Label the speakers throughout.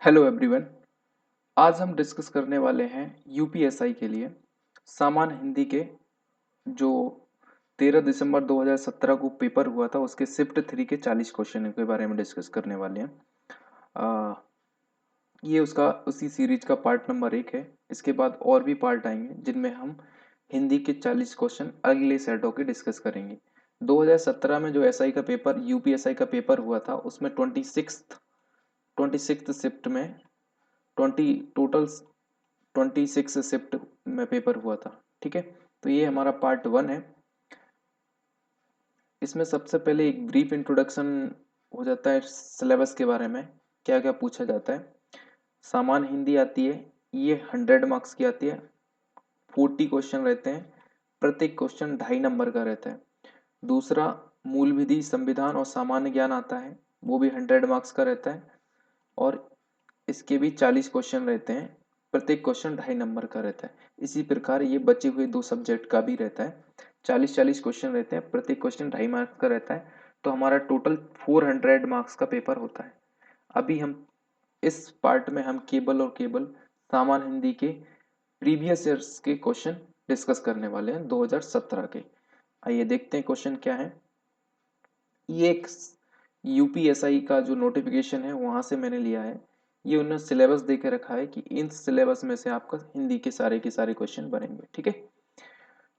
Speaker 1: Hello everyone. आज हम discuss करने वाले हैं यूपीएसआई के लिए सामान्य हिंदी के जो 13 दिसंबर 2017 को पेपर हुआ था उसके शिफ्ट 3 के 40 क्वेश्चन के बारे में डिस्कस करने वाले हैं। आ, ये उसका उसी सीरीज का पार्ट नंबर 1 है। इसके बाद और भी पार्ट आएंगे जिनमें हम हिंदी के 40 क्वेश्चन अगले सेट होकर डिस्कस करेंगे। 2017 में जो एसआई का पेपर यूपीएसआई का पेपर हुआ था उसमें 26th शिफ्ट में 26 शिफ्ट में पेपर हुआ था। ठीक है, तो ये हमारा पार्ट 1 है। इसमें सबसे पहले एक ब्रीफ इंट्रोडक्शन हो जाता है सिलेबस के बारे में, क्या क्या पूछा जाता है। सामान्य हिंदी आती है, ये 100 मार्क्स की आती है। 40 क्वेश्चन रहते हैं, प्रत्येक क्वेश्चन 2.5 नंबर का रहता है। दूसरा मूल विधि, संविधान और सामान्य ज्ञान आता है, वो भी 100 मार्क्स का रहता है और इसके भी 40 क्वेश्चन रहते हैं, प्रत्येक क्वेश्चन 2.5 नंबर का रहता है। इसी प्रकार ये बचे हुए 2 सब्जेक्ट का भी रहता है, 40-40 क्वेश्चन रहते हैं, प्रत्येक क्वेश्चन 2.5 मार्क्स का रहता है। तो हमारा टोटल 400 मार्क्स का पेपर होता है। अभी हम इस पार्ट में हम केवल और केवल सामान्य हिंदी के प्रीवियस ईयर्स के क्वेश्चन डिस्कस करने वाले हैं 2017 के। आइए देखते हैं क्वेश्चन क्या है। ये एक यूपीएसआई का जो नोटिफिकेशन है वहां से मैंने लिया है। ये उन्होंने सिलेबस दे के रखा है कि इन सिलेबस में से आपका हिंदी के सारे क्वेश्चन बनेंगे। ठीक है,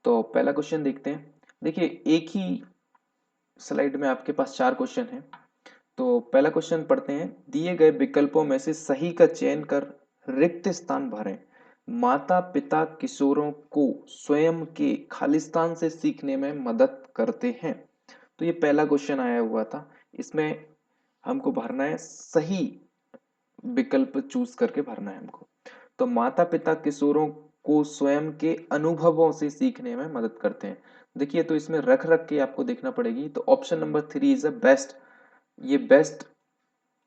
Speaker 1: तो पहला क्वेश्चन देखते हैं। देखिए, एक ही स्लाइड में आपके पास 4 क्वेश्चन हैं। तो पहला क्वेश्चन पढ़ते हैं। दिए गए विकल्पों में से सही का चयन कर रिक्त स्थान भरें। माता पिता किशोरों को स्वयं के खालिस्तान से सीखने में मदद करते हैं। तो ये पहला क्वेश्चन आया हुआ था। इसमें हमको भरना है सही विकल्प चूज करके भरना है हमको। तो माता पिता किशोरों को स्वयं के अनुभवों से सीखने में मदद करते हैं। देखिए, तो इसमें रख रख के आपको देखना पड़ेगी। तो option number 3 is a best, ये बेस्ट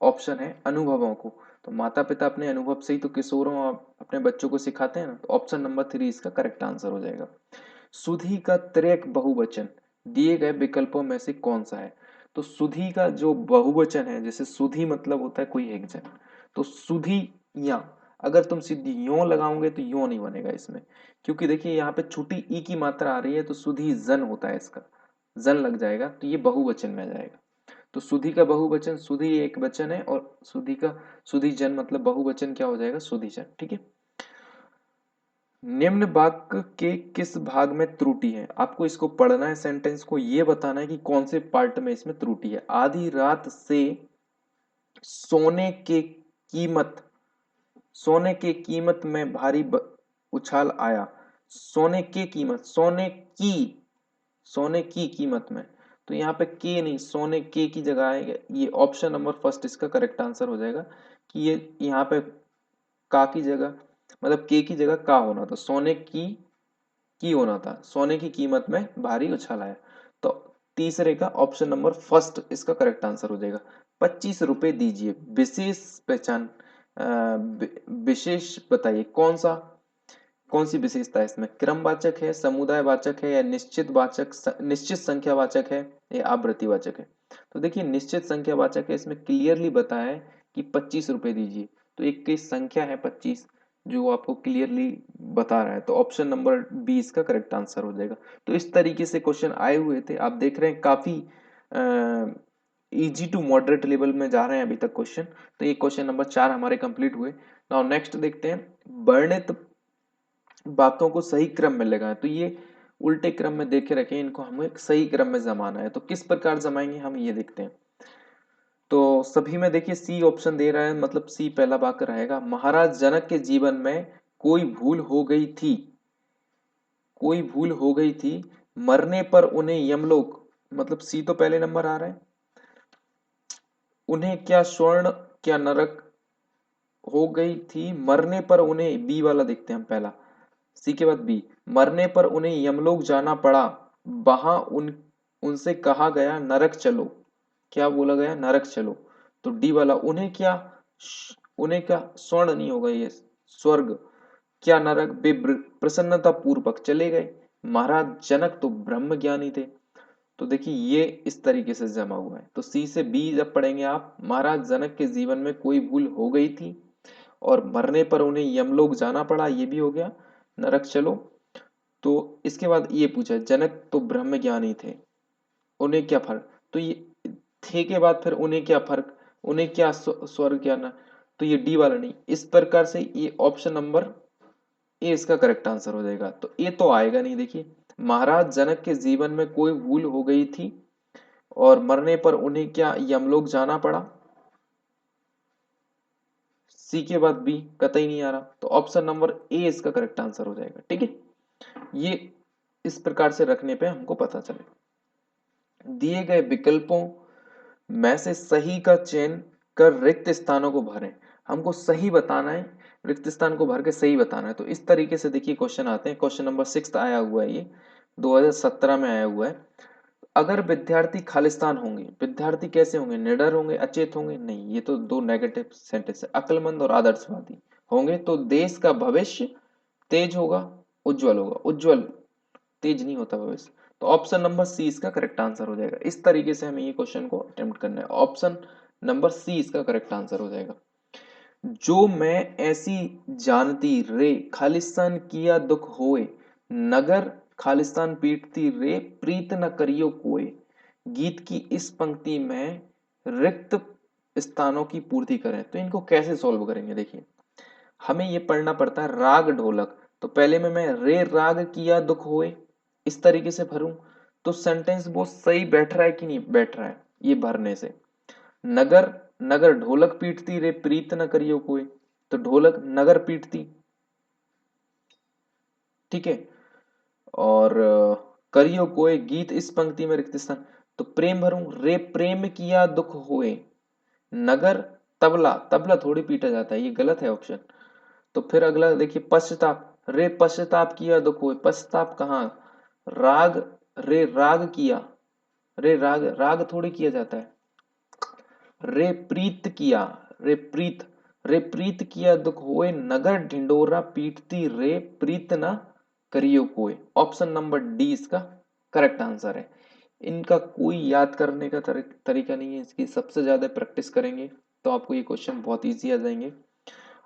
Speaker 1: ऑप्शन है अनुभवों को। तो माता पिता अपने अनुभव से ही तो किशोरों और अपने बच्चों को सिखाते हैं ना। तो ऑप्शन नंबर 3 इसका करेक्ट आंसर हो जाएगा। सुधी का त्रेक बहुवचन दिए गए विकल्पों में से कौन सा है। तो सुधी का जो बहुवचन है, जैसे सुधी मतलब होता है कोई एक जन, तो सुधी या अगर तुम सीधी यो लगाओगे तो यो नहीं बनेगा इसमें, क्योंकि देखिए यहाँ पे छोटी ई की मात्रा आ रही है तो सुधी जन होता है, इसका जन लग जाएगा तो ये बहुवचन में आ जाएगा। तो सुधी का बहुवचन, सुधी एक वचन है और सुधी का सुधी जन मतलब बहुवचन क्या हो जाएगा, सुधी जन। ठीक है, निम्न वाक्य के किस भाग में त्रुटि है। आपको इसको पढ़ना है, सेंटेंस को ये बताना है कि कौन से पार्ट में इसमें त्रुटि है। आधी रात से सोने के कीमत, सोने के कीमत में भारी उछाल आया। सोने के कीमत, सोने की कीमत में, तो यहाँ पे के नहीं, सोने के की जगह आएगा। ये ऑप्शन नंबर फर्स्ट इसका करेक्ट आंसर हो जाएगा कि ये यहाँ पे का की जगह, मतलब के की जगह का होना था, सोने की होना था। सोने की कीमत में भारी उछाल आया। तो तीसरे का ऑप्शन नंबर फर्स्ट इसका करेक्ट आंसर हो जाएगा। 25 रुपए दीजिए, विशेष पहचान, विशेष बताइए कौन सा, कौन सी विशेषता है इसमें, क्रमवाचक है, समुदायवाचक है या निश्चित वाचक, निश्चित संख्यावाचक है या आवर्तीवाचक है। तो देखिए निश्चित संख्यावाचक है, इसमें क्लियरली बताया है कि 25 रुपए दीजिए। तो एक की संख्या है 25 जो आपको क्लियरली बता रहा है। तो ऑप्शन नंबर बी इसका करेक्ट आंसर हो जाएगा। तो इस तरीके से क्वेश्चन आए हुए थे, आप देख रहे हैं काफी इजी टू मॉडरेट लेवल में जा रहे हैं अभी तक क्वेश्चन। तो ये क्वेश्चन नंबर 4 हमारे कंप्लीट हुए। नाउ नेक्स्ट देखते हैं, वर्णित बातों को सही क्रम में लगाएं। तो ये उल्टे क्रम में देखे रखें, इनको हमें सही क्रम में जमाना है। तो किस प्रकार जमाएंगे हम ये देखते हैं। तो सभी में देखिए सी ऑप्शन दे रहा है, मतलब सी पहला वाक्य रहेगा। महाराज जनक के जीवन में कोई भूल हो गई थी, कोई भूल हो गई थी, मरने पर उन्हें यमलोक, मतलब सी तो पहले नंबर आ रहा है। उन्हें क्या स्वर्ण क्या नरक हो गई थी, मरने पर उन्हें, बी वाला देखते हैं हम पहला, सी के बाद बी, मरने पर उन्हें यमलोक जाना पड़ा, वहां उनसे कहा गया नरक चलो। क्या बोला गया, नरक चलो। तो डी वाला, उन्हें क्या, उन्हें क्या स्वर्ण नहीं होगा ये स्वर्ग, क्या नरक, वे प्रसन्नता पूर्वक चले गए। महाराज जनक तो ब्रह्म ज्ञानी थे। तो देखिए ये इस तरीके से जमा हुआ है। तो सी से बी जब पढ़ेंगे आप, महाराज जनक के जीवन में कोई भूल हो गई थी, और मरने पर उन्हें यमलोक जाना पड़ा, ये भी हो गया, नरक चलो। तो इसके बाद ये पूछा, जनक तो ब्रह्म ज्ञानी थे, उन्हें क्या फर्क, तो ये थे के बाद फिर उन्हें क्या फर्क, उन्हें क्या स्वर्ग क्या ना, तो ये डी वाला नहीं। इस प्रकार से ये ऑप्शन नंबर ए इसका करेक्ट आंसर हो जाएगा। तो ये तो आएगा नहीं। देखिए, महाराज जनक के जीवन में कोई भूल हो गई थी और मरने पर उन्हें क्या यमलोक जाना पड़ा, सी के बाद बी कतई नहीं आ रहा, तो ऑप्शन नंबर ए इसका करेक्ट आंसर हो जाएगा। ठीक है, ये इस प्रकार से रखने पे हमको पता चले। दिए गए विकल्पों में से सही का चयन कर रिक्त स्थानों को भरें। हमको सही बताना है, रिक्त स्थान को भर के सही बताना है। तो इस तरीके से देखिए क्वेश्चन आते हैं। क्वेश्चन नंबर 6 आया हुआ है, ये 2017 में आया हुआ है। अगर विद्यार्थी खालिस्तान होंगे, विद्यार्थी कैसे होंगे, निडर होंगे, अचेत होंगे, नहीं, ये तो दो नेगेटिव सेंटेंस है। अक्लमंद और आदर्शवादी होंगे तो देश का भविष्य तेज होगा, उज्जवल होगा। उज्जवल, तेज नहीं होता भविष्य। तो ऑप्शन नंबर सी इसका करेक्ट आंसर हो जाएगा। इस तरीके से हमें ये क्वेश्चन को अटेम्प्ट करना है। ऑप्शन नंबर सी इसका करेक्ट आंसर हो जाएगा। जो मैं ऐसी जानती रे खालिस्तान किया दुख होए, नगर खालिस्तान पीटती रे प्रीत न करियो कोय। गीत की इस पंक्ति में रिक्त स्थानों की पूर्ति करें। तो इनको कैसे सॉल्व करेंगे, देखिए हमें ये पढ़ना पड़ता है राग ढोलक। तो पहले में मैं रे राग किया दुख होए इस तरीके से भरूं तो सेंटेंस वो सही बैठ रहा है कि नहीं बैठ रहा है, ये भरने से। नगर, नगर ढोलक पीटती रे प्रीत न करियो कोई, तो ढोलक नगर पीटती, ठीक है। और करियो कोई गीत इस पंक्ति में रिक्त स्थान, तो प्रेम भरूं रे प्रेम किया दुख होए। नगर तबला, तबला थोड़ी पीटा जाता है, ये गलत है ऑप्शन। तो फिर अगला देखिए पश्चाताप, रे पश्चाताप किया दुख होए, पश्चाताप कहाँ, राग, रे राग किया, रे राग, राग थोड़ी किया जाता है। रे प्रीत किया, रे प्रीत, रे प्रीत किया दुख होए, नगर ढिंडोरा पीटती रे प्रीत ना करियो कोई। ऑप्शन नंबर डी इसका करेक्ट आंसर है। इनका कोई याद करने का तरीका नहीं है, इसकी सबसे ज्यादा प्रैक्टिस करेंगे तो आपको ये क्वेश्चन बहुत इजी आ जाएंगे।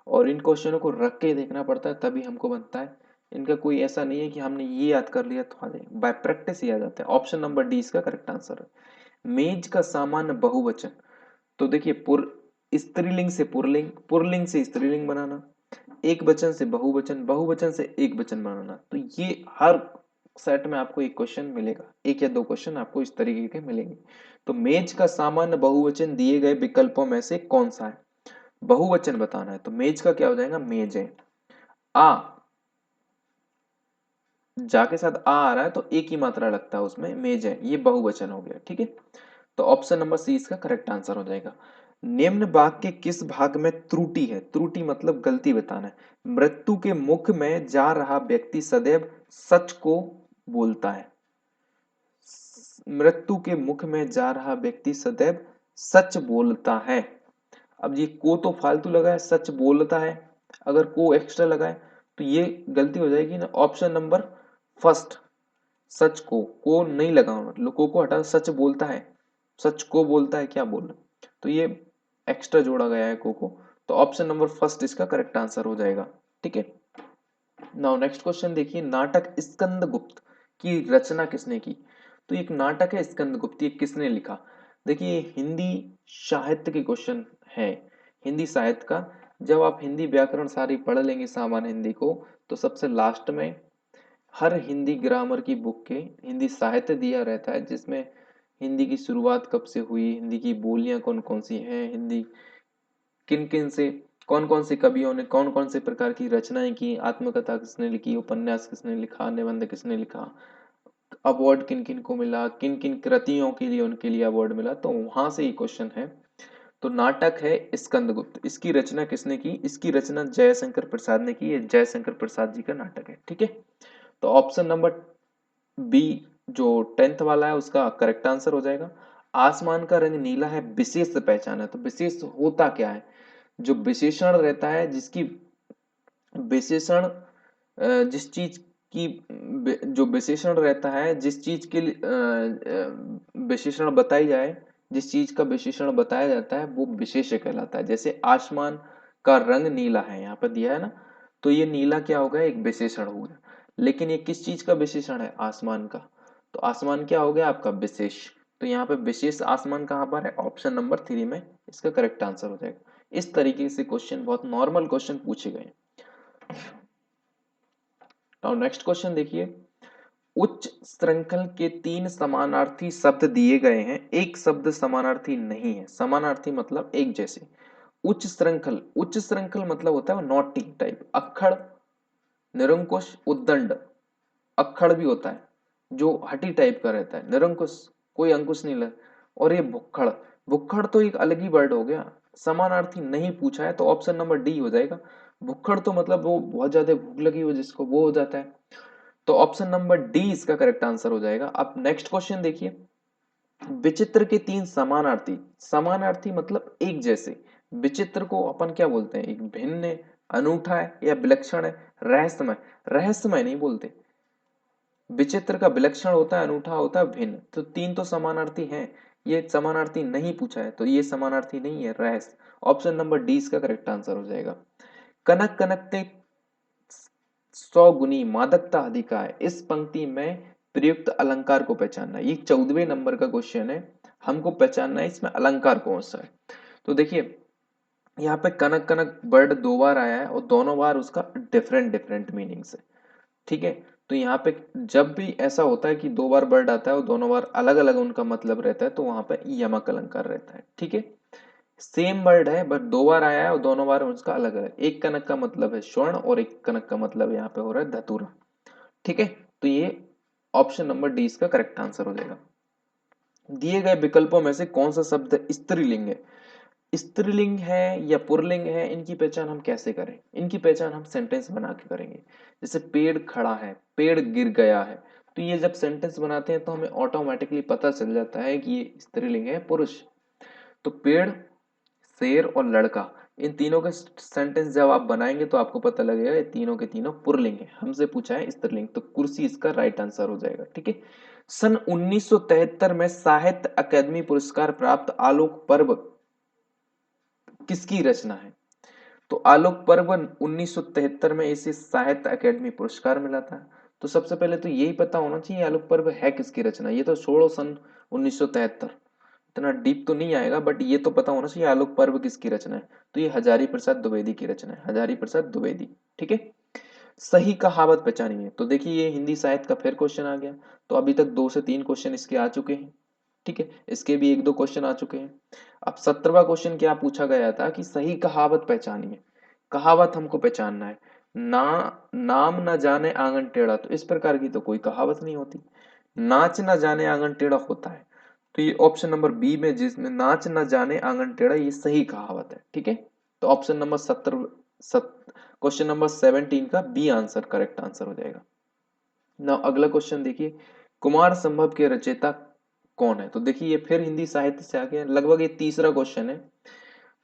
Speaker 1: और इन क्वेश्चनों को रख के देखना पड़ता है तभी हमको बनता है। इनका कोई ऐसा नहीं है कि हमने ये याद कर लिया तो आ जाएगा, बाय प्रैक्टिस ही आ जाता है। ऑप्शन नंबर डी इसका करेक्ट आंसर है। मेज का सामान्य बहुवचन, तो देखिए पुर, स्त्रीलिंग से पुरलिंग, पुरलिंग से स्त्रीलिंग बनाना, एक वचन से बहुवचन, बहुवचन से एक वचन बनाना। तो ये हर सेट में आपको एक क्वेश्चन मिलेगा, एक या दो क्वेश्चन आपको इस तरीके के मिलेंगे। तो मेज का सामान्य बहुवचन दिए गए विकल्पों में से कौन सा है, बहुवचन बताना है। तो मेज का क्या हो जाएगा, मेज है। आ, जा के साथ आ रहा है तो एक ही मात्रा लगता है उसमें, मेज है, ये बहुवचन हो गया। ठीक है, तो ऑप्शन नंबर सी इसका करेक्ट आंसर हो जाएगा। निम्न वाक्य के किस भाग में त्रुटि है, त्रुटि मतलब गलती बताना है। मृत्यु के मुख में जा रहा व्यक्ति सदैव सच को बोलता है, मृत्यु के मुख में जा रहा व्यक्ति सदैव सच बोलता है। अब ये को तो फालतू लगा है, सच बोलता है, अगर को एक्स्ट्रा लगाए तो ये गलती हो जाएगी ना। ऑप्शन नंबर फर्स्ट, सच को नहीं लगाओ, को हटा, सच बोलता है, सच को बोलता है, क्या बोल, तो ये एक्स्ट्रा जोड़ा गया है को। तो ऑप्शन नंबर फर्स्ट इसका करेक्ट आंसर हो जाएगा। ठीक है, नाउ नेक्स्ट क्वेश्चन देखिए, नाटक स्कंदगुप्त की रचना किसने की। तो एक नाटक है स्कंदगुप्त, ये किसने लिखा। देखिए हिंदी साहित्य के क्वेश्चन है, हिंदी साहित्य का। जब आप हिंदी व्याकरण सारी पढ़ लेंगे सामान्य हिंदी को, तो सबसे लास्ट में हर हिंदी ग्रामर की बुक के हिंदी साहित्य दिया रहता है, जिसमें हिंदी की शुरुआत कब से हुई, हिंदी की बोलियां कौन कौन सी हैं, हिंदी किन किन से, कौन कौन से कवियों ने कौन कौन से प्रकार की रचनाएं की, आत्मकथा किसने लिखी, उपन्यास किसने लिखा, निबंध किसने लिखा, अवार्ड किन किन को मिला, किन किन कृतियों के लिए उनके लिए अवार्ड मिला, तो वहां से ये क्वेश्चन है। तो नाटक है स्कंदगुप्त, इसकी रचना किसने की, इसकी रचना जयशंकर प्रसाद ने की, ये जयशंकर प्रसाद जी का नाटक है। ठीक है, तो ऑप्शन नंबर बी जो 10th वाला है उसका करेक्ट आंसर हो जाएगा। आसमान का रंग नीला है विशेष पहचान है, तो विशेष होता क्या है, जो विशेषण रहता है, जिसकी विशेषण जिस चीज की, जो विशेषण रहता है जिस चीज के लिए विशेषण बताई जाए, जिस चीज का विशेषण बताया जाता है वो विशेष्य कहलाता है। जैसे आसमान का रंग नीला है, यहाँ पे दिया है ना, तो ये नीला क्या हो गया, एक विशेषण हो गया। लेकिन ये किस चीज का विशेषण है, आसमान का, तो आसमान क्या हो गया आपका विशेष। तो यहाँ पे विशेष आसमान कहाँ पर है, ऑप्शन नंबर 3 में इसका करेक्ट आंसर हो जाएगा। इस तरीके से क्वेश्चन, बहुत नॉर्मल क्वेश्चन पूछे गए। और नेक्स्ट क्वेश्चन देखिए, उच्च श्रृंखल के 3 समानार्थी शब्द दिए गए हैं, एक शब्द समानार्थी नहीं है। समानार्थी मतलब एक जैसे। उच्च श्रृंखल, उच्च श्रृंखल मतलब होता है नोटी टाइप, अक्खड़, निरंकुश, उद्दंड। अक्खड़ भी होता है जो हठी टाइप का रहता है, निरंकुश कोई अंकुश नहीं लग, और ये भुक्खड़, भुक्खड़ तो एक अलग ही वर्ड हो गया। समानार्थी नहीं पूछा है तो ऑप्शन नंबर डी हो जाएगा। भुक्खड़ तो मतलब वो बहुत ज्यादा भूख लगी हो जिसको, वो हो जाता है। तो ऑप्शन नंबर डी इसका करेक्ट आंसर हो जाएगा। अब नेक्स्ट क्वेश्चन देखिए, विचित्र के 3 समानार्थी, समानार्थी मतलब एक जैसे, विचित्र को अपन क्या बोलते हैं, एक भिन्न है, अनूठा है या विलक्षण है, रहस्यमय, रहस्यमय नहीं बोलते, विचित्र का विलक्षण होता है, अनूठा होता है, भिन्न। तो 3 तो समानार्थी हैं, ये समानार्थी नहीं पूछा है तो ये समानार्थी नहीं है, रहस्य। ऑप्शन नंबर डी इसका करेक्ट आंसर हो जाएगा। कनक कनकते 100 गुनी मादकता अधिका है, इस पंक्ति में प्रयुक्त अलंकार को पहचानना। ये 14वें नंबर का क्वेश्चन है, हमको पहचानना है इसमें अलंकार कौन सा है। तो देखिए यहाँ पे कनक कनक वर्ड 2 बार आया है और दोनों बार उसका डिफरेंट डिफरेंट मीनिंग है, ठीक है। तो यहाँ पे जब भी ऐसा होता है कि 2 बार वर्ड आता है और दोनों बार अलग अलग उनका मतलब रहता है तो वहां पे यमक अलंकार रहता है, ठीक है। सेम वर्ड है बट 2 बार आया है और दोनों बार उसका अलग अलग, एक कनक का मतलब है स्वर्ण और एक कनक का मतलब यहाँ पे हो रहा है धतूरा, ठीक है। तो ये ऑप्शन नंबर डी इसका करेक्ट आंसर हो जाएगा। दिए गए विकल्पों में से कौन सा शब्द स्त्रीलिंग है, स्त्रीलिंग है या पुल्लिंग है, इनकी पहचान हम कैसे करें, इनकी पहचान हम सेंटेंस बना के करेंगे। जैसे पेड़ खड़ा है, पेड़ गिर गया है, तो ये जब सेंटेंस बनाते हैं तो हमें ऑटोमेटिकली पता चल जाता है कि ये स्त्रीलिंग है, पुरुष। तो पेड़, शेर और लड़का, इन तीनों के सेंटेंस जब आप बनाएंगे तो आपको पता लगेगा ये तीनों के तीनों पुल्लिंग है, हमसे पूछा है स्त्रीलिंग, तो कुर्सी इसका राइट आंसर हो जाएगा, ठीक है। सन 1973 में साहित्य अकादमी पुरस्कार प्राप्त आलोक पर्व किसकी रचना है। तो आलोक पर्व 1973 में इसे साहित्य अकादमी पुरस्कार मिला था। तो सबसे पहले तो यही पता होना चाहिए आलोक पर्व है किसकी रचना, ये तो छोड़ो सन 1973, इतना डीप तो नहीं आएगा बट ये तो पता होना चाहिए आलोक पर्व किसकी रचना है। तो ये हजारी प्रसाद द्विवेदी की रचना है, हजारी प्रसाद द्विवेदी, ठीक है। सही कहावत पहचानिए, तो देखिए ये हिंदी साहित्य का फिर क्वेश्चन आ गया। तो अभी तक 2 से 3 क्वेश्चन इसके आ चुके हैं, ठीक है, इसके भी 1-2 क्वेश्चन आ चुके हैं। अब 17वां क्वेश्चन क्या पूछा गया था कि सही कहावत पहचानिए, कहावत हमको पहचानना है। ना, नाम न जाने आंगन टेढ़ा, तो इस प्रकार की तो कोई कहावत नहीं होती। नाच न जाने आंगन टेढ़ा होता है, तो ये ऑप्शन नंबर बी में जिसमें नाच न जाने आंगन टेढ़ा, ये सही कहावत है, ठीक है। तो ऑप्शन नंबर 17, क्वेश्चन नंबर 17 का बी आंसर करेक्ट आंसर हो जाएगा। ना अगला क्वेश्चन देखिए, कुमार संभव के रचयिता कौन है। तो देखिए ये फिर हिंदी साहित्य से आ गया, लगभग ये तीसरा क्वेश्चन है।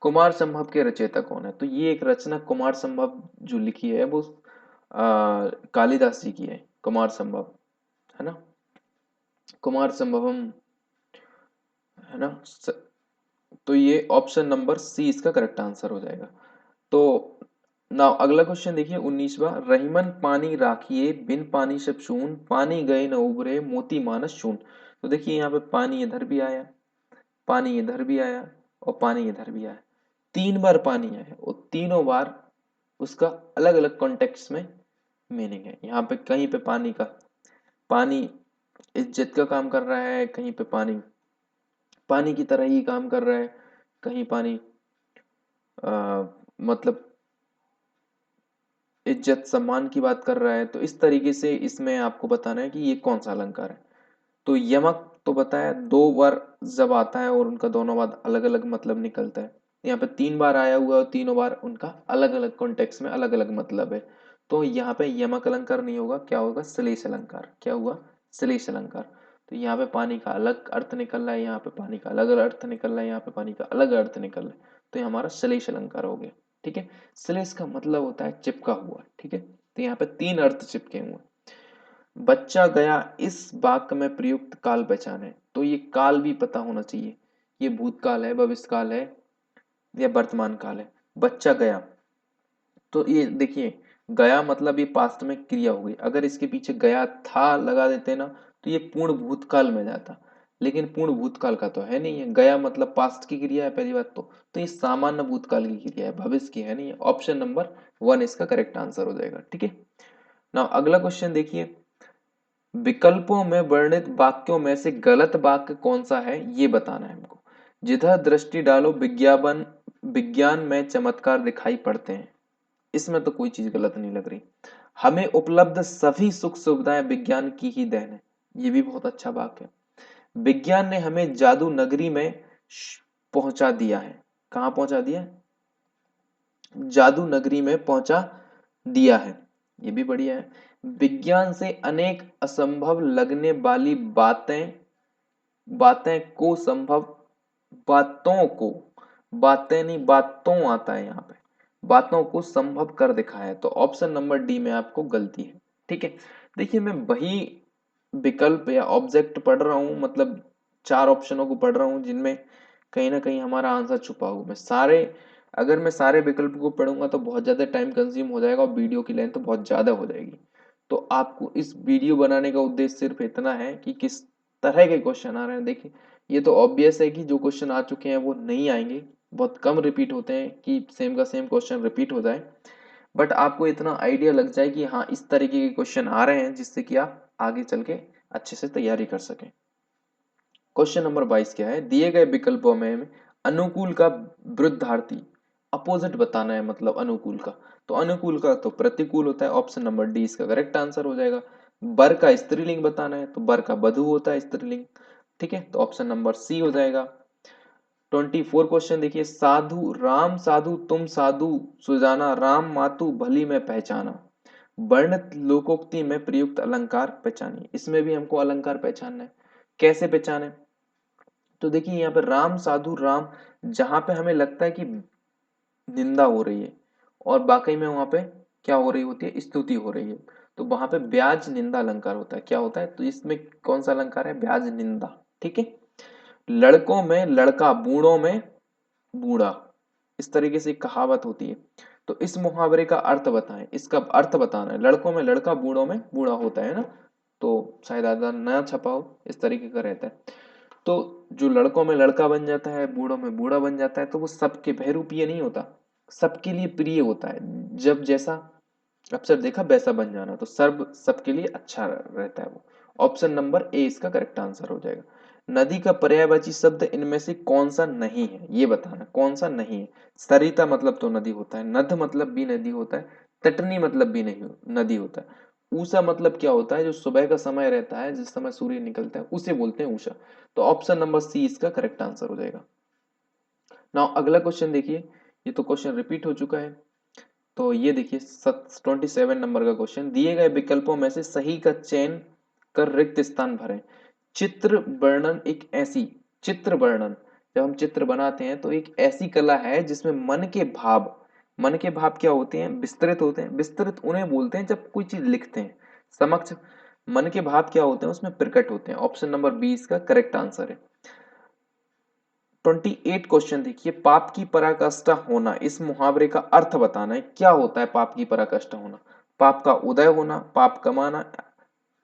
Speaker 1: कुमार संभव के रचयिता कौन है, तो ये एक रचना कुमार संभव जो लिखी है वो कालिदास जी की है, कुमार संभव, है ना, कुमार संभवम, है ना। तो ये ऑप्शन नंबर सी इसका करेक्ट आंसर हो जाएगा। तो नाउ अगला क्वेश्चन देखिए 19वां, रहीमन पानी राखिए बिन पानी सब सून, पानी गए न उबरे मोती मानस चून। तो देखिए यहाँ पे पानी इधर भी आया, पानी इधर भी आया और पानी इधर भी आया, 3 बार पानी आया और तीनों बार उसका अलग अलग कॉन्टेक्स्ट में मीनिंग है। यहाँ पे कहीं पे पानी का, पानी इज्जत का काम कर रहा है, कहीं पे पानी पानी की तरह ही काम कर रहा है, कहीं पानी मतलब इज्जत सम्मान की बात कर रहा है। तो इस तरीके से इसमें आपको बताना है कि ये कौन सा अलंकार है। तो यमक तो बताया 2 बार जब आता है और उनका दोनों बार अलग अलग मतलब निकलता है, यहाँ पे 3 बार आया हुआ है और तीनों बार उनका अलग अलग कॉन्टेक्स्ट में अलग अलग मतलब है। तो यहाँ पे यमक अलंकार नहीं होगा, क्या होगा, श्लेष अलंकार, क्या हुआ, श्लेष अलंकार। तो यहाँ पे पानी का अलग अर्थ निकल रहा है, यहाँ पे पानी का अलग अर्थ निकल रहा है, यहाँ पे पानी का अलग अर्थ निकल रहा है, तो ये हमारा श्लेष अलंकार हो गया, ठीक है। श्लेष का मतलब होता है चिपका हुआ, ठीक है। तो यहाँ पे 3 अर्थ चिपके हुए। बच्चा गया इस वाक्य में प्रयुक्त काल पहचाने, तो ये काल भी पता होना चाहिए, ये भूतकाल है, भविष्यकाल है या वर्तमान काल है। बच्चा गया, तो ये देखिए गया मतलब ये पास्ट में क्रिया हो गई। अगर इसके पीछे गया था लगा देते ना तो ये पूर्ण भूतकाल में जाता, लेकिन पूर्ण भूतकाल का तो है नहीं है। गया मतलब पास्ट की क्रिया है पहली बात तो ये सामान्य भूतकाल की क्रिया है, भविष्य की है नहीं है। ऑप्शन नंबर 1 इसका करेक्ट आंसर हो जाएगा। ठीक है ना, अगला क्वेश्चन देखिए, विकल्पों में वर्णित वाक्यों में से गलत वाक्य कौन सा है ये बताना है हमको। जिधर दृष्टि डालो विज्ञापन विज्ञान में चमत्कार दिखाई पड़ते हैं, इसमें तो कोई चीज गलत नहीं लग रही। हमें उपलब्ध सभी सुख सुविधाएं विज्ञान की ही देन है, ये भी बहुत अच्छा वाक्य है। विज्ञान ने हमें जादू नगरी में पहुंचा दिया है। कहाँ पहुंचा दिया है? जादू नगरी में पहुंचा दिया है, ये भी बढ़िया है। विज्ञान से अनेक असंभव लगने वाली बातें बातें को संभव बातों को बातें नहीं बातों आता है यहाँ पे, बातों को संभव कर दिखाया है। तो ऑप्शन नंबर डी में आपको गलती है। ठीक है, देखिए मैं वही विकल्प या ऑब्जेक्ट पढ़ रहा हूँ, मतलब 4 ऑप्शनों को पढ़ रहा हूँ जिनमें कहीं ना कहीं हमारा आंसर छुपा हुआ। अगर मैं सारे विकल्प को पढ़ूंगा तो बहुत ज्यादा टाइम कंज्यूम हो जाएगा और वीडियो की लेंथ तो बहुत ज्यादा हो जाएगी। तो आपको इस वीडियो बनाने का उद्देश्य सिर्फ इतना है कि किस तरह के क्वेश्चन आ रहे हैं। देखिए ये तो ऑब्वियस है कि जो क्वेश्चन आ चुके हैं वो नहीं आएंगे, बहुत कम रिपीट होते हैं कि सेम का सेम क्वेश्चन रिपीट हो जाए। बट आपको इतना आइडिया लग जाए कि हाँ इस तरीके के क्वेश्चन आ रहे हैं जिससे कि आप आगे चल के अच्छे से तैयारी कर सकें। क्वेश्चन नंबर 22 क्या है, दिए गए विकल्पों में अनुकूल का विरुद्धार्थी अपोजिट बताना है, मतलब अनुकूल का। तो अनुकूल का तो प्रतिकूल होता है, ऑप्शन नंबर डी इसका करेक्ट आंसर हो जाएगा। बर का स्त्रीलिंग बताना है तो बर का बधू होता है स्त्रीलिंग। ठीक है, तो ऑप्शन नंबर सी हो जाएगा। 24 क्वेश्चन देखिए, साधु राम साधु तुम साधु सुजाना राम मातु भली में पहचाना, वर्णित लोकोक्ति में प्रयुक्त अलंकार पहचानिए। इसमें भी हमको अलंकार पहचानना है, कैसे पहचाने? तो देखिए यहाँ पे राम साधु राम, जहां पे हमें लगता है कि निंदा हो रही है और वाकई में वहां पे क्या हो रही होती है, स्तुति हो रही है, तो वहां पे ब्याज निंदा अलंकार होता है। क्या होता है? तो इसमें कौन सा अलंकार है? ब्याज निंदा। ठीक है, लड़कों में लड़का बूढ़ों में बूढ़ा, इस तरीके से एक कहावत होती है। तो इस मुहावरे का अर्थ बताएं, इसका अर्थ बताना है। लड़कों में लड़का बूढ़ों में बूढ़ा होता है ना, तो शायद आधा नया छपा हो इस तरीके का रहता है। तो जो लड़कों में लड़का बन जाता है बूढ़ों में बूढ़ा बन जाता है तो वो सबके बहरूपीय नहीं होता, सबके लिए प्रिय होता है। जब जैसा अवसर देखा वैसा बन जाना, तो सर्व सबके लिए अच्छा रहता है वो। ऑप्शन नंबर ए इसका करेक्ट आंसर हो जाएगा। नदी का पर्यायवाची शब्द इनमें से कौन सा नहीं है ये बताना, कौन सा नहीं है। सरिता मतलब तो नदी होता है, नद मतलब भी नदी होता है, तटनी मतलब भी नहीं नदी होता है, ऊषा मतलब क्या होता है? जो सुबह का समय रहता है जिस समय सूर्य निकलता है उसे बोलते हैं ऊषा। तो ऑप्शन नंबर सी इसका करेक्ट आंसर हो जाएगा। नाउ अगला क्वेश्चन देखिए, ये तो क्वेश्चन रिपीट हो चुका है। तो ये देखिए 27 नंबर का क्वेश्चन, दिए गए विकल्पों में से सही का चयन कर रिक्त स्थान भरें। चित्र वर्णन एक ऐसी चित्र वर्णन, जब हम चित्र बनाते हैं तो एक ऐसी कला है जिसमें मन के भाव क्या होते हैं? विस्तृत होते हैं। विस्तृत उन्हें बोलते हैं जब कोई चीज लिखते हैं समक्ष, मन के भाव क्या होते हैं? उसमें प्रकट होते हैं। ऑप्शन नंबर 20 का करेक्ट आंसर है। 28 क्वेश्चन देखिए, पाप की पराकाष्ठा होना, इस मुहावरे का अर्थ बताना है। क्या होता है पाप की पराकाष्ठा होना? पाप का उदय होना, पाप कमाना।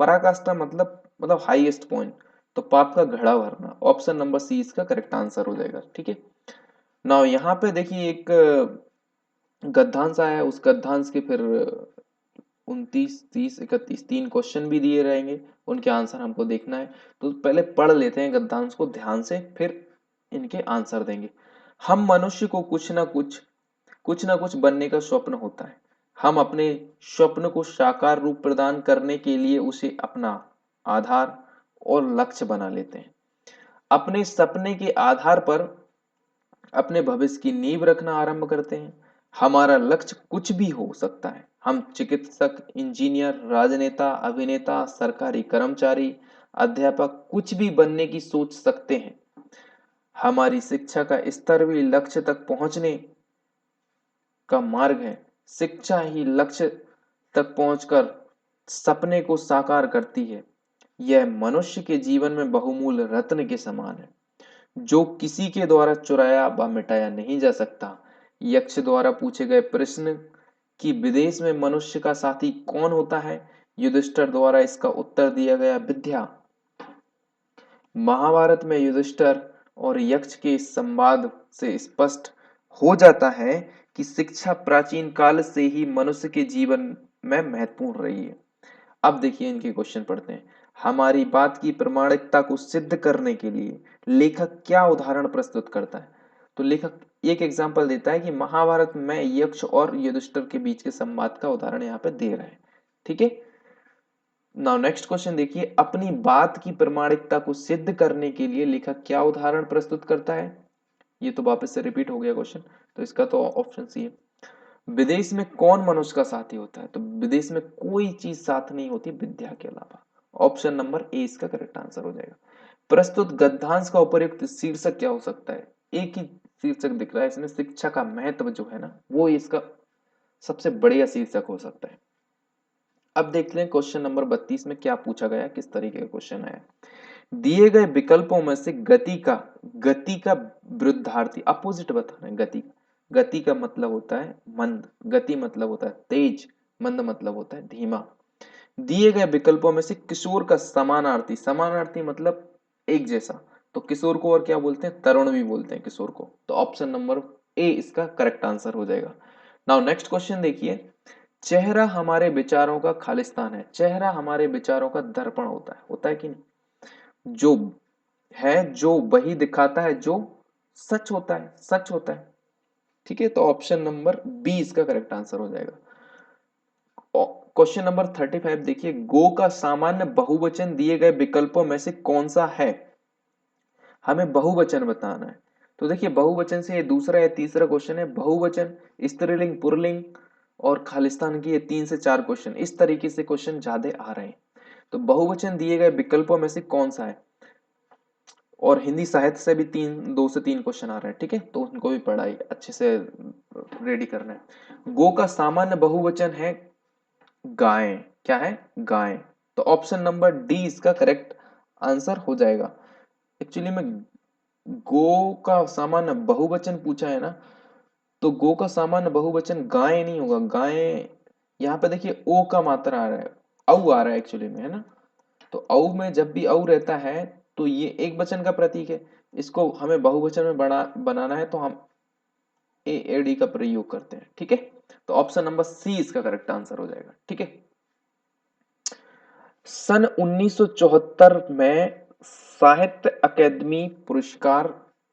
Speaker 1: पराकाष्ठा मतलब हाईएस्ट पॉइंट, तो पाप का घड़ा भरना। ऑप्शन नंबर सी इसका करेक्ट आंसर हो जाएगा। ठीक है, नाउ यहाँ पे देखिए एक गद्यांश आया है, उस गद्यांश के फिर 29 30 31 तीन क्वेश्चन भी दिए रहेंगे, उनके आंसर हमको देखना है। तो पहले पढ़ लेते हैं गद्यांश को ध्यान से, फिर इनके आंसर देंगे। हम मनुष्य को कुछ ना कुछ बनने का स्वप्न होता है। हम अपने स्वप्न को साकार रूप प्रदान करने के लिए उसे अपना आधार और लक्ष्य बना लेते हैं। अपने सपने के आधार पर अपने भविष्य की नींव रखना आरंभ करते हैं। हमारा लक्ष्य कुछ भी हो सकता है। हम चिकित्सक, इंजीनियर, राजनेता, अभिनेता, सरकारी कर्मचारी, अध्यापक कुछ भी बनने की सोच सकते हैं। हमारी शिक्षा का स्तर भी लक्ष्य तक पहुंचने का मार्ग है। शिक्षा ही लक्ष्य तक पहुंचकर सपने को साकार करती है। यह मनुष्य के जीवन में बहुमूल्य रत्न के समान है जो किसी के द्वारा चुराया व मिटाया नहीं जा सकता। यक्ष द्वारा पूछे गए प्रश्न कि विदेश में मनुष्य का साथी कौन होता है, युधिष्ठिर द्वारा इसका उत्तर दिया गया विद्या। महाभारत में युधिष्ठिर और यक्ष के संवाद से स्पष्ट हो जाता है कि शिक्षा प्राचीन काल से ही मनुष्य के जीवन में महत्वपूर्ण रही है। अब देखिए इनके क्वेश्चन पढ़ते हैं। हमारी बात की प्रामाणिकता को सिद्ध करने के लिए लेखक क्या उदाहरण प्रस्तुत करता है? तो लेखक एक एग्जाम्पल देता है कि महाभारत में यक्ष और युधिष्ठिर के बीच के संवाद का उदाहरण यहाँ पे दे रहा है। ठीक है, नाउ नेक्स्ट क्वेश्चन देखिए, अपनी बात की प्रामाणिकता को सिद्ध करने के लिए लेखक क्या उदाहरण प्रस्तुत करता है? ये तो वापस से रिपीट हो गया क्वेश्चन, तो इसका तो ऑप्शन सी है। विदेश में कौन मनुष्य का साथी होता है? तो विदेश में कोई चीज साथ नहीं होती विद्या के अलावा। ऑप्शन नंबर ए इसका करेक्ट आंसर हो जाएगा। प्रस्तुत गद्यांश का उपयुक्त शीर्षक क्या हो सकता है? एक ही शीर्षक दिख रहा है इसमें, शिक्षा का महत्व जो है ना, वो इसका सबसे बढ़िया शीर्षक हो सकता है। अब देख लें क्वेश्चन नंबर 32 में क्या पूछा गया, किस तरीके का क्वेश्चन है। दिए गए विकल्पों में से गति का विरुद्धार्थी अपोजिट बताना है। गति का मतलब होता है मंद, गति मतलब होता है तेज, मंद मतलब होता है धीमा। दिए गए विकल्पों में से किशोर का समानार्थी, समानार्थी मतलब एक जैसा, तो किशोर को और क्या बोलते हैं? तरुण भी बोलते हैं किशोर को। तो ऑप्शन नंबर ए इसका करेक्ट आंसर हो जाएगा। नाउ नेक्स्ट क्वेश्चन देखिए, चेहरा हमारे विचारों का खालिस्तान है। चेहरा हमारे विचारों का दर्पण होता है कि नहीं? जो है, जो वही दिखाता है जो सच होता है, सच होता है। ठीक है, तो ऑप्शन नंबर बी इसका करेक्ट आंसर हो जाएगा। क्वेश्चन नंबर 35 देखिए, गो का सामान्य बहुवचन दिए गए विकल्पों में से कौन सा है? हमें बहुवचन बताना है। तो देखिए बहुवचन से ये दूसरा या तीसरा क्वेश्चन है। बहुवचन, स्त्रीलिंग, पुल्लिंग और खालिस्तान की ये 3 से 4 क्वेश्चन, इस तरीके से क्वेश्चन ज्यादा आ रहे हैं। तो बहुवचन दिए गए विकल्पों में से कौन सा है? और हिंदी साहित्य से भी 2 से 3 क्वेश्चन आ रहे हैं। ठीक है, तो उनको भी पढ़ाई अच्छे से रेडी करना है। गो का सामान्य बहुवचन है गाय। क्या है? गाय। तो ऑप्शन नंबर डी इसका करेक्ट आंसर हो जाएगा। एक्चुअली में गो का सामान्य बहुवचन पूछा है ना, तो गो का सामान्य बहुवचन गाय नहीं होगा। गाय यहाँ पे देखिए ओ का मात्रा आ रहा है, औ आ रहा है एक्चुअली में, है ना। तो औ में जब भी औ रहता है तो ये एक वचन का प्रतीक है। इसको हमें बहुवचन में बनाना है तो हम ए एडी का प्रयोग करते हैं। ठीक है, तो ऑप्शन नंबर सी इसका करेक्ट आंसर हो जाएगा। ठीक है, सन 1974 में साहित्य अकादमी पुरस्कार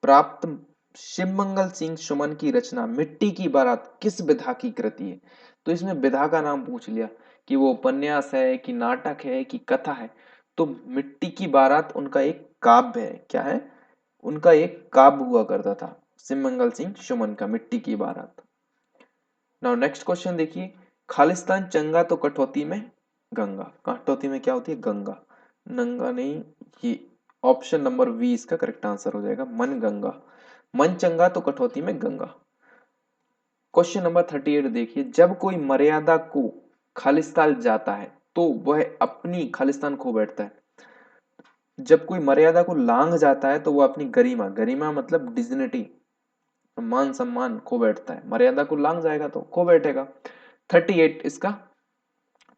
Speaker 1: प्राप्त शिवमंगल सिंह सुमन की रचना मिट्टी की बारात किस विधा की कृति है? तो इसमें विधा का नाम पूछ लिया कि वो उपन्यास है कि नाटक है कि कथा है। तो मिट्टी की बारात उनका एक काव्य है। क्या है? उनका एक काव्य हुआ करता था शिवमंगल सिंह सुमन का, मिट्टी की बारात। नाउ नेक्स्ट क्वेश्चन देखिए, खालिस्तान चंगा तो कटौती में गंगा। कटौती में क्या होती है? गंगा। नंगा नहीं, ये ऑप्शन नंबर बी इसका करेक्ट आंसर हो जाएगा। मन गंगा, मन चंगा तो कटौती में गंगा। क्वेश्चन नंबर 38 देखिए, जब कोई मर्यादा को खालिस्तान जाता है तो वह अपनी खालिस्तान खो बैठता है। जब कोई मर्यादा को लांघ जाता है तो वह अपनी गरिमा, गरिमा मतलब डिग्निटी, मान सम्मान खो बैठता है। मर्यादा को लांघ जाएगा तो खो बैठेगा। 38 इसका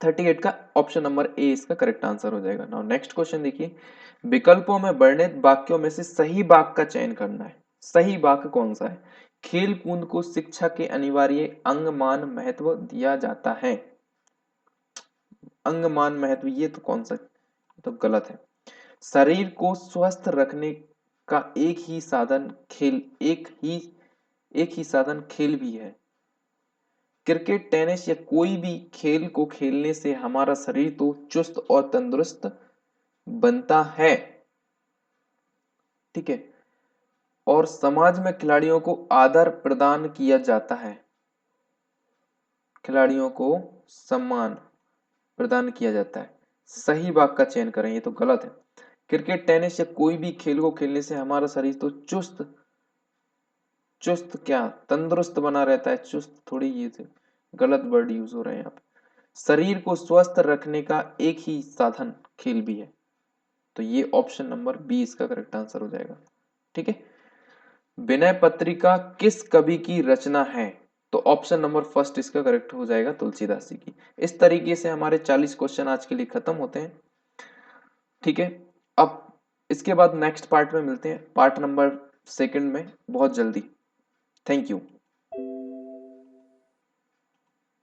Speaker 1: 38 का ऑप्शन नंबर ए इसका करेक्ट आंसर हो जाएगा। नाउ नेक्स्ट क्वेश्चन देखिए, विकल्पों में वर्णित वाक्यों में से सही वाक्य का चयन करना है। सही वाक्य कौन सा है? खेल कूद को शिक्षा के अनिवार्य अंग मान महत्व दिया जाता है। अंग मान महत्व, ये तो कौन सा, तो गलत है। शरीर को स्वस्थ रखने का एक ही साधन खेल भी है। क्रिकेट, टेनिस या कोई भी खेल को खेलने से हमारा शरीर तो चुस्त और तंदुरुस्त बनता है। ठीक है, और समाज में खिलाड़ियों को आदर प्रदान किया जाता है। खिलाड़ियों को सम्मान प्रदान किया जाता है। सही वाक्य का चयन करें, ये तो गलत है। क्रिकेट, टेनिस या कोई भी खेल को खेलने से हमारा शरीर तो चुस्त चुस्त क्या, तंदुरुस्त बना रहता है। चुस्त थोड़ी, ये थे गलत वर्ड यूज हो रहे हैं यहाँ पे। शरीर को स्वस्थ रखने का एक ही साधन खेल भी है। तो ये ऑप्शन नंबर बी इसका करेक्ट आंसर हो जाएगा। ठीक है, विनय पत्रिका किस कवि की रचना है? तो ऑप्शन नंबर फर्स्ट इसका करेक्ट हो जाएगा, तुलसीदास जी की। इस तरीके से हमारे 40 क्वेश्चन आज के लिए खत्म होते हैं। ठीक है, अब इसके बाद नेक्स्ट पार्ट में मिलते हैं, पार्ट नंबर सेकंड में बहुत जल्दी। Thank you.